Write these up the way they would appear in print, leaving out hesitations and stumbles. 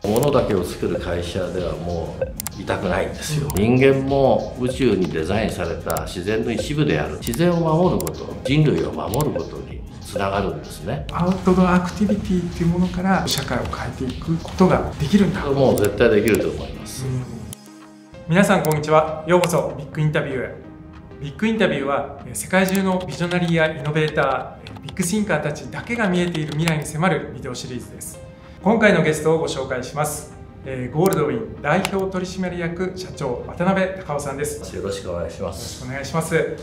物だけを作る会社ではもういたくないんですよ。人間も宇宙にデザインされた自然の一部である。自然を守ること、人類を守ることにつながるんですね。アウトドアアクティビティっていうものから社会を変えていくことができるんだ。もう絶対できると思います。皆さんこんにちは。ようこそビッグインタビューへ。ビッグインタビューは世界中のビジョナリーやイノベーター、ビッグシンカーたちだけが見えている未来に迫るビデオシリーズです。今回のゲストをご紹介します。ゴールドウィン代表取締役社長渡辺隆夫さんです。よろしくお願いします。よろしくお願いします。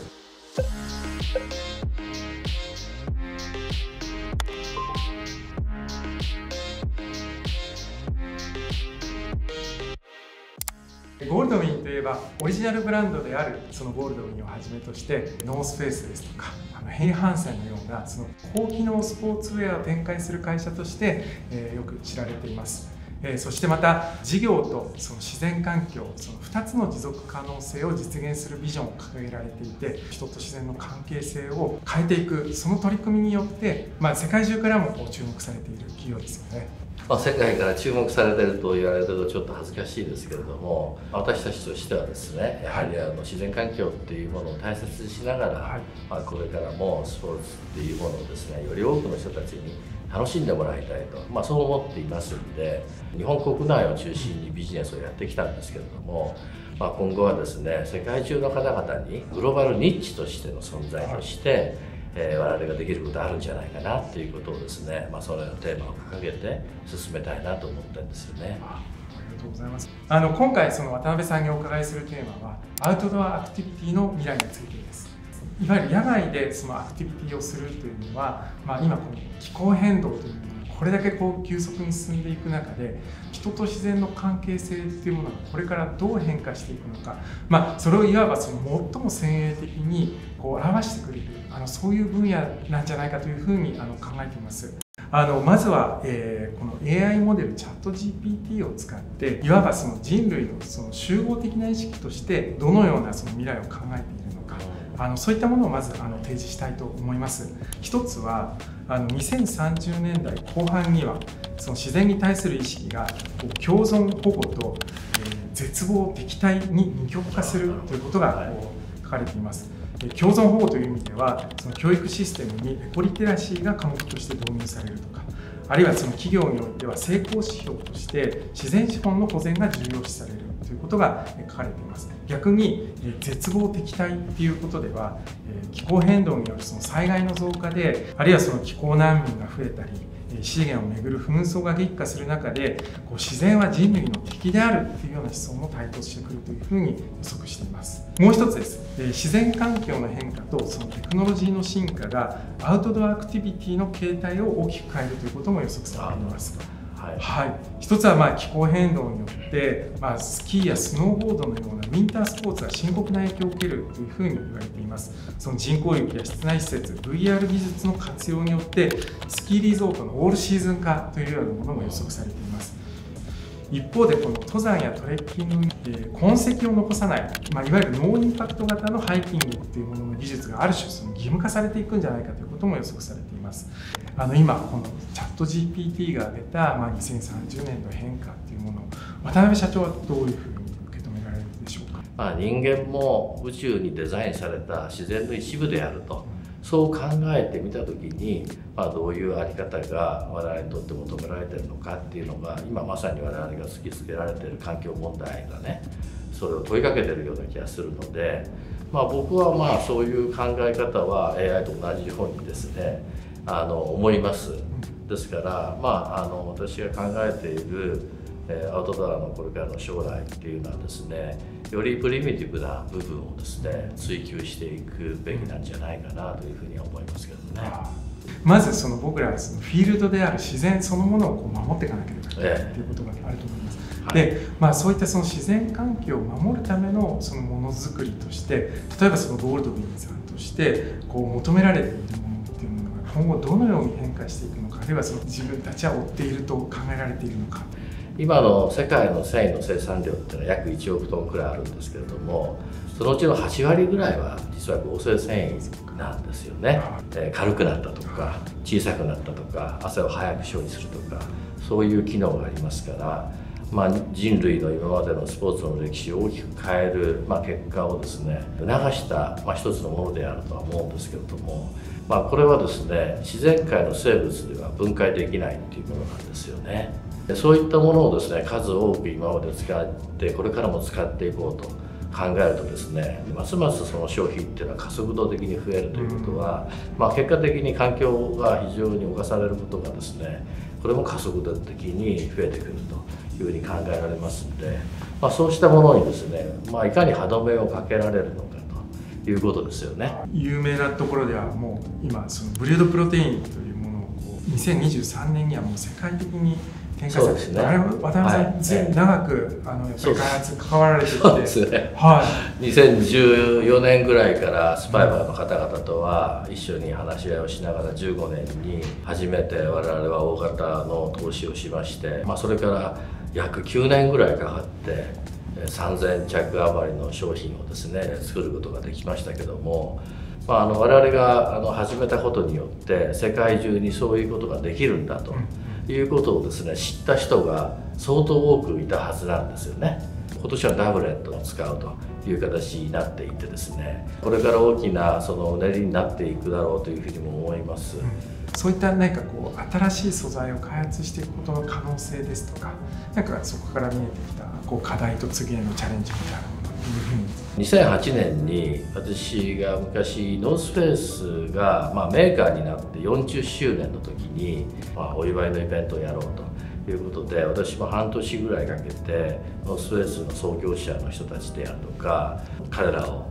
ゴールドウィンといえばオリジナルブランドであるそのゴールドウィンをはじめとしてノースフェイスですとかヘイハンセンのようなその高機能スポーツウェアを展開する会社として、よく知られています。そしてまた事業とその自然環境、その2つの持続可能性を実現するビジョンを掲げられていて、人と自然の関係性を変えていくその取り組みによって、世界中からも注目されている企業ですよね。世界から注目されていると言われるとちょっと恥ずかしいですけれども、私たちとしてはですね、やはり自然環境っていうものを大切にしながら、これからもスポーツっていうものをですね、より多くの人たちに楽しんでもらいたいと、そう思っていますので、日本国内を中心にビジネスをやってきたんですけれども、今後はですね、世界中の方々にグローバルニッチとしての存在として、我々ができることあるんじゃないかなということをですね、それのテーマを掲げて進めたいなと思ってるんですよね。ありがとうございます。今回その渡辺さんにお伺いするテーマはアウトドアアクティビティの未来についてです。いわゆる野外でそのアクティビティをするというのは、今この気候変動というのがこれだけ急速に進んでいく中で、人と自然の関係性っていうものがこれからどう変化していくのか、それをいわばその最も先鋭的に表してくれるそういう分野なんじゃないかというふうに考えています。まずは、この AI モデルチャット GPT を使っていわばその人類のその集合的な意識としてどのようなその未来を考えているのか、そういったものをまず提示したいと思います。一つは2030年代後半にはその自然に対する意識が共存保護と、絶望敵対に二極化するということが書かれています。共存保護という意味ではその教育システムにエコリテラシーが科目として導入されるとか、あるいはその企業においては成功指標として自然資本の保全が重要視されるということが書かれています。逆に絶望敵対ということでは気候変動によるその災害の増加で、あるいはその気候難民が増えたり資源をめぐる紛争が激化する中で自然は人類の敵であるというような思想も台頭してくるというふうに予測しています。もう一つです。自然環境の変化とそのテクノロジーの進化がアウトドアアクティビティの形態を大きく変えるということも予測されています。一つは気候変動によって、スキーやスノーボードのようなウィンタースポーツが深刻な影響を受けるというふうに言われています。その人工雪や室内施設、VR 技術の活用によってスキーリゾートのオールシーズン化というようなものも予測されています。一方でこの登山やトレッキングに痕跡を残さない、いわゆるノーインパクト型のハイキングというものの技術がある種その義務化されていくんじゃないかということも予測されています。今このチャット GPT が挙げた2030年の変化というものを渡辺社長はどういうふうに受け止められるでしょうか。人間も宇宙にデザインされた自然の一部であると、そう考えてみた時に、どういう在り方が我々にとって求められているのかっていうのが今まさに我々が突きつけられている環境問題がね、それを問いかけているような気がするので、僕はそういう考え方は AI と同じようにですね思います。ですから私が考えているアウトドアのこれからの将来っていうのはですね、よりプリミティブな部分をですね追求していくべきなんじゃないかなというふうに思いますけどね。まず僕らはそのフィールドである自然そのものを守っていかなければいけないということがあると思います。で、そういったその自然環境を守るためのそのものづくりとして、例えばそのゴールドウィンさんとして求められているものっていうものが今後どのように変化していくのか、あるいはその自分たちは追っていると考えられているのか。今の世界の繊維の生産量っていうのは約1億トンくらいあるんですけれども、そのうちの8割ぐらいは実は合成繊維なんですよね。軽くなったとか小さくなったとか汗を早く処理するとか、そういう機能がありますから、人類の今までのスポーツの歴史を大きく変える、結果をですね促した、一つのものであるとは思うんですけれども、これはですね自然界の生物では分解できないっていうものなんですよね。そういったものをですね数多く今まで使ってこれからも使っていこうと考えるとですね、ますますその消費っていうのは加速度的に増えるということは、結果的に環境が非常に侵されることがですね、これも加速度的に増えてくるというふうに考えられますので、そうしたものにですね、いかに歯止めをかけられるのかということですよね。有名なところではもう今そのブリュードプロテインというものを2023年にはもう世界的に展開されて、そうですね、渡辺さん、ずいぶん長くやっぱり開発関わられていて、そうですね、2014年ぐらいからスパイバーの方々とは一緒に話し合いをしながら15年に初めて我々は大型の投資をしまして、それから約9年ぐらいかかって3000着余りの商品をですね作ることができましたけども、我々が始めたことによって世界中にそういうことができるんだということをですね知った人が相当多くいたはずなんですよね。今年はタブレットを使うという形になっていてですね、これから大きなそのうねりになっていくだろうというふうにも思います。そういった何かこう新しい素材を開発していくことの可能性ですとか、そこから見えてきたこう課題と次へのチャレンジみたいなものっていうふうに。2008年に私が昔ノースフェイスがメーカーになって40周年の時にお祝いのイベントをやろうということで、私も半年ぐらいかけてノースフェイスの創業者の人たちであるとか彼らを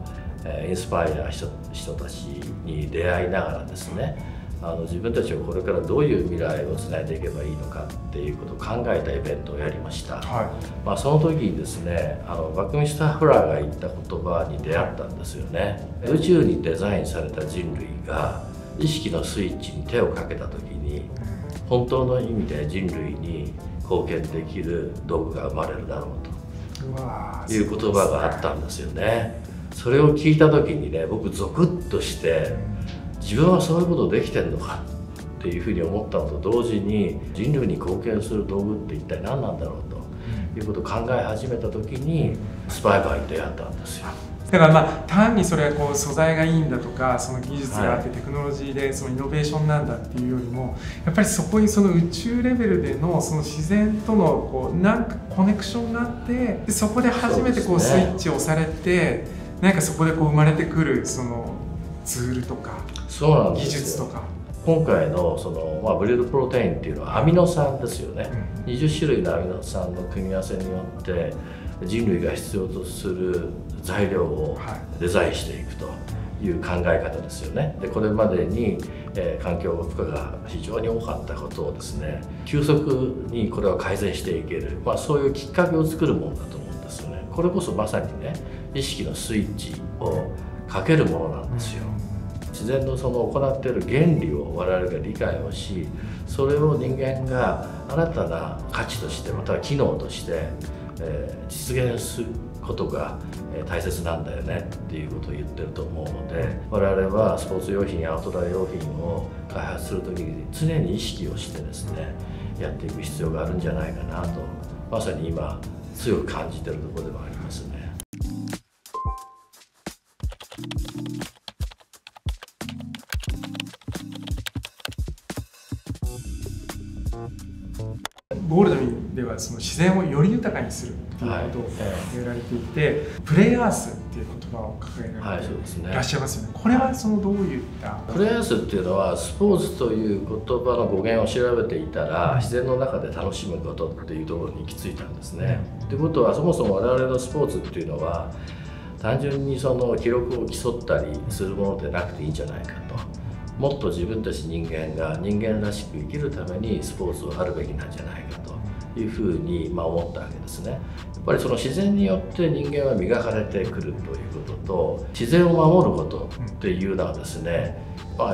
インスパイアした人たちに出会いながらですね、自分たちはこれからどういう未来をつないでいけばいいのかっていうことを考えたイベントをやりました、その時にですねバックミスター・フラーが言った言葉に出会ったんですよね。宇宙にデザインされた人類が意識のスイッチに手をかけた時に本当の意味で人類に貢献できる道具が生まれるだろうという言葉があったんですよね。それを聞いた時にね僕ゾクッとして自分はそういうことできてんのかっていうふうに思ったのと同時に人類に貢献する道具って一体何なんだろうということを考え始めた時にスパイバーに出会ったんですよ。だから単にそれはこう素材がいいんだとかその技術があってテクノロジーでそのイノベーションなんだっていうよりもやっぱりそこにその宇宙レベルでのその自然とのこうコネクションがあってでそこで初めてこうスイッチを押されてそこでこう生まれてくるそのツールとか技術とか。今回のその、ブリュードプロテインっていうのはアミノ酸ですよね、20種類のアミノ酸の組み合わせによって人類が必要とする材料をデザインしていくという考え方ですよね。でこれまでに、環境負荷が非常に多かったことをですね急速にこれを改善していける、そういうきっかけを作るものだと思うんですよね。これこそまさにね意識のスイッチをかけるものなんですよ。自然のその行っている原理を我々が理解をし、それを人間が新たな価値としてまたは機能として、実現することが大切なんだよねっていうことを言ってると思うので、我々はスポーツ用品やアウトドア用品を開発する時に常に意識をしてですねやっていく必要があるんじゃないかなとまさに今強く感じているところでもありますね。ゴールドミンではその自然をより豊かにするということを言られていて、プレイアースっていう言葉を掲げられていらっしゃいますよね。これはそのどういったプレイアースっていうのはスポーツという言葉の語源を調べていたら自然の中で楽しむことっていうところに行き着いたんですね。ということはそもそも我々のスポーツっていうのは単純にその記録を競ったりするものでなくていいんじゃないかと。もっと自分たち人間が人間らしく生きるためにスポーツをあるべきなんじゃないかというふうに思ったわけですね。やっぱりその自然によって人間は磨かれてくるということと自然を守ることっていうのはですね、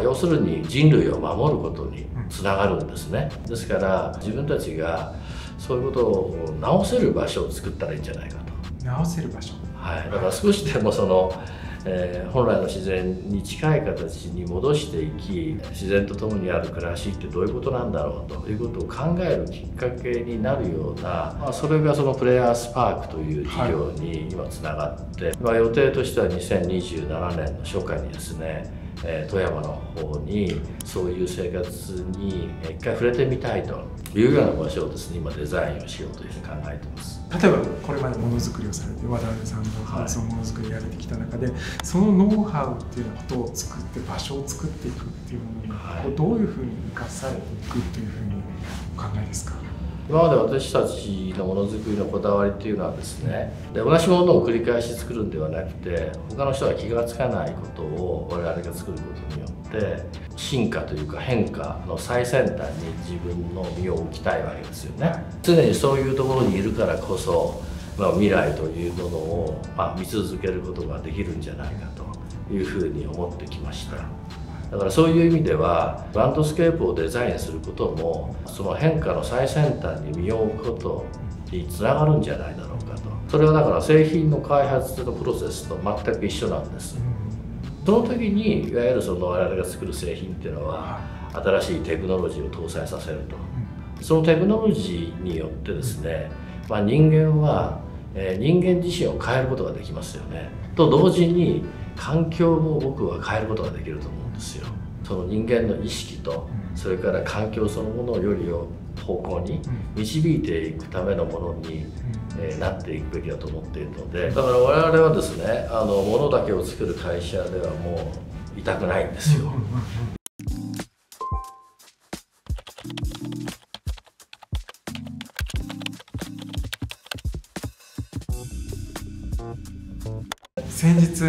要するに人類を守ることにつながるんですね。ですから自分たちがそういうことを直せる場所を作ったらいいんじゃないかと。直せる場所、だから少しでもその本来の自然に近い形に戻していき、自然と共にある暮らしってどういうことなんだろうということを考えるきっかけになるような、それがそのプレイヤースパークという事業に今つながって、予定としては2027年の初夏にですね、富山の方にそういう生活に一回触れてみたいというような場所をですね、今デザインをしようというふうに考えています。例えばこれまでものづくりをされて渡辺さんがそのものづくりやれてきた中で、そのノウハウっていうようなことを作って場所を作っていくっていうものに、どういうふうに生かされていくというふうにお考えですか？今まで私たちのものづくりのこだわりっていうのはですね、同じものを繰り返し作るんではなくて、他の人が気が付かないことを我々が作ることによって進化というか変化の最先端に自分の身を置きたいわけですよね。常にそういうところにいるからこそ、未来というものを見続けることができるんじゃないかというふうに思ってきました。だからそういう意味ではランドスケープをデザインすることもその変化の最先端に身を置くことにつながるんじゃないだろうかと。それはだから製品の開発のプロセスと全く一緒なんです。その時にいわゆるその我々が作る製品っていうのは新しいテクノロジーを搭載させると。そのテクノロジーによってですね、人間は人間自身を変えることができますよね。と同時に環境も僕は変えることができると思うんですよ。その人間の意識とそれから環境そのものをより方向に導いていくためのものになっていくべきだと思っているので、だから我々はですね、物だけを作る会社ではもういたくないんですよ。先日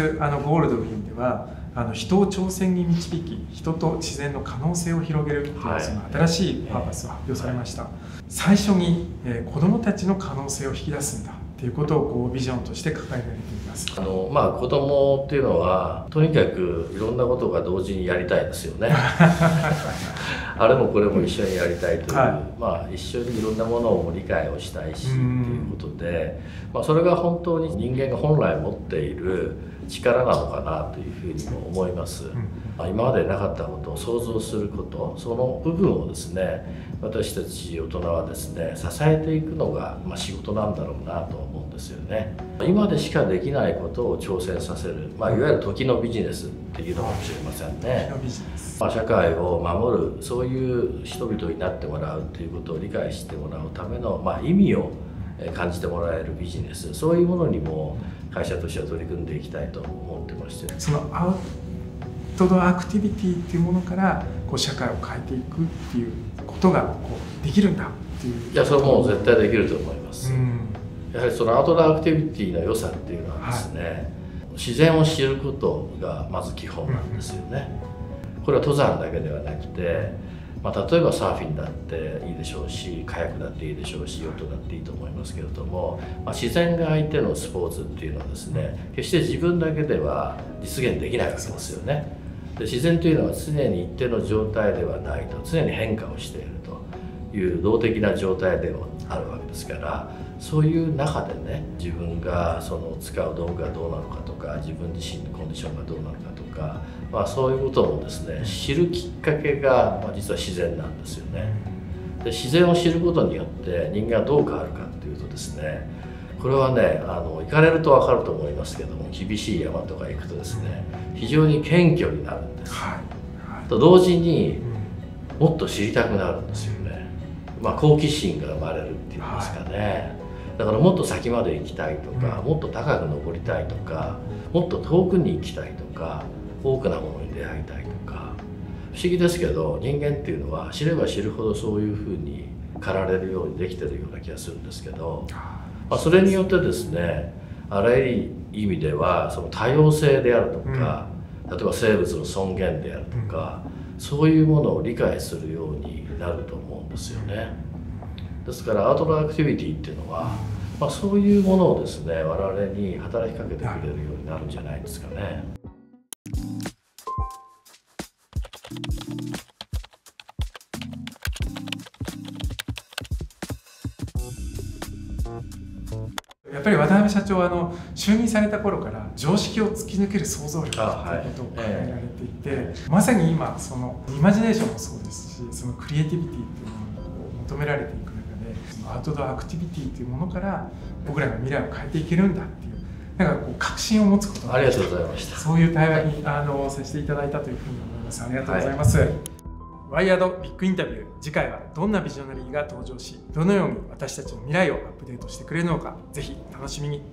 ゴールドウィンでは人を挑戦に導き人と自然の可能性を広げるという、その新しいパーパスを発表されました。最初に、子どもたちの可能性を引き出すんだということをビジョンとして掲げられています。子供っていうのはとにかくいろんなことが同時にやりたいですよね。あれもこれも一緒にやりたいという、一緒にいろんなものを理解をしたいしということで、それが本当に人間が本来持っている力なのかなというふうにも思います。今までなかったことを想像すること、その部分をですね、私たち大人はですね支えていくのが仕事なんだろうなと思うんですよね。今でしかできないことを挑戦させる、いわゆる時のビジネスっていうのかもしれませんね。社会を守る、そういう人々になってもらうということを理解してもらうための、意味を感じてもらえるビジネス、そういうものにも会社としては取り組んでいきたいと思ってまして、そのアウトドアアクティビティっていうものから社会を変えていくっていうことができるんだっていう。いや、それも絶対できると思います。やはりそのアウトドアアクティビティの良さっていうのはですね、自然を知ることがまず基本なんですよね。これは登山だけではなくて、例えばサーフィンだっていいでしょうし、カヤックだっていいでしょうし、ヨットだっていいと思いますけれども、自然が相手のスポーツっていうのはですね、決して自分だけでは実現できないわけですよね。で、自然というのは常に一定の状態ではないと、常に変化をしているという動的な状態ではあるわけですから、そういう中でね、自分が使う道具がどうなのかとか、自分自身のコンディションがどうなのかとか、そういうことをですね知るきっかけが、実は自然なんですよね。で、自然を知ることによって人間はどう変わるかっていうとですね、これはね行かれると分かると思いますけども、厳しい山とか行くとですね非常に謙虚になるんです。と同時にもっと知りたくなるんですよね。好奇心が生まれるっていうんですかね。だからもっと先まで行きたいとか、もっと高く登りたいとか、もっと遠くに行きたいとか、多くなものに出会いたいとか、不思議ですけど人間っていうのは知れば知るほどそういうふうに駆られるようにできてるような気がするんですけど、それによってですね、あらゆる意味ではその多様性であるとか、例えば生物の尊厳であるとか、そういうものを理解するようになると思うんですよね。ですからアウトドアアクティビティっていうのは、そういうものをですね我々に働きかけてくれるようになるんじゃないですかね。やっぱり渡辺社長は就任された頃から常識を突き抜ける想像力ということを考えられていて、まさに今そのイマジネーションもそうですし、そのクリエイティビティというものを求められていく中で、そのアウトドアアクティビティというものから僕らが未来を変えていけるんだっていう、なんかこう確信を持つことが、ありがとうございました。そういう対話にさせていただいたというふうに思います。ありがとうございます。ワイヤードビッグインタビュー、次回はどんなビジョナリーが登場し、どのように私たちの未来をアップデートしてくれるのか、ぜひ楽しみに。